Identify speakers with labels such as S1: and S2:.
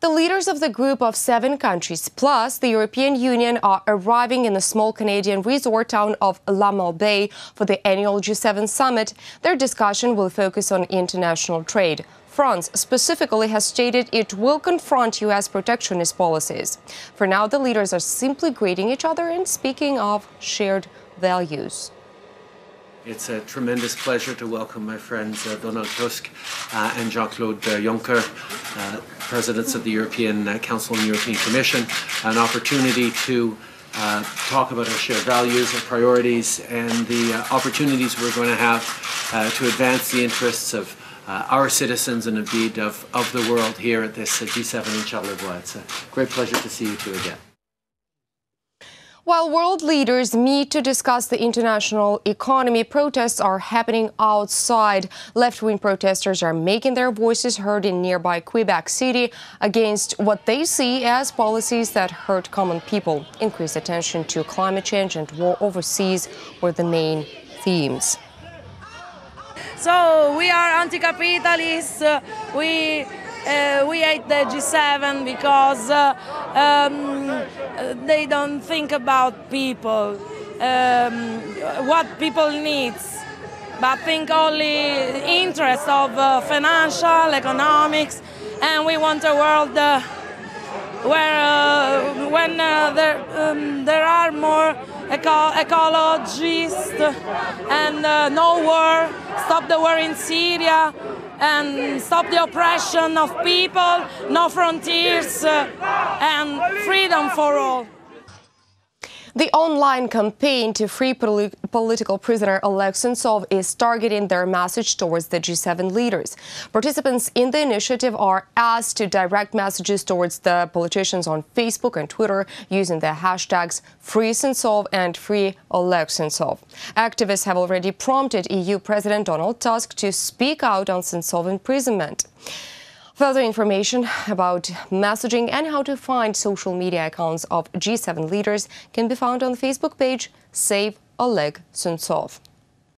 S1: The leaders of the group of 7 countries plus the European Union are arriving in the small Canadian resort town of Malbaie for the annual G7 summit. Their discussion will focus on international trade. France specifically has stated it will confront U.S. protectionist policies. For now, the leaders are simply greeting each other and speaking of shared values.
S2: It's a tremendous pleasure to welcome my friends Donald Tusk and Jean-Claude Juncker, presidents of the European Council and European Commission, an opportunity to talk about our shared values, our priorities, and the opportunities we're going to have to advance the interests of our citizens and indeed of the world here at this G7 in Charlevoix. It's a great pleasure to see you two again.
S1: While world leaders meet to discuss the international economy, protests are happening outside. Left-wing protesters are making their voices heard in nearby Quebec City against what they see as policies that hurt common people. Increased attention to climate change and war overseas were the main themes.
S3: So we are anti-capitalists. We hate the G7 because they don't think about people, what people need, but think only interest of financial, economics, and we want a world where when there are more ecologists and no war, stop the war in Syria, and stop the oppression of people, no frontiers, and freedom for all.
S1: The online campaign to free political prisoner Oleg Sentsov is targeting their message towards the G7 leaders. Participants in the initiative are asked to direct messages towards the politicians on Facebook and Twitter using the hashtags #FreeSentsov and #FreeOlegSentsov. Activists have already prompted EU President Donald Tusk to speak out on Sentsov imprisonment. Further information about messaging and how to find social media accounts of G7 leaders can be found on the Facebook page Save Oleg Sentsov.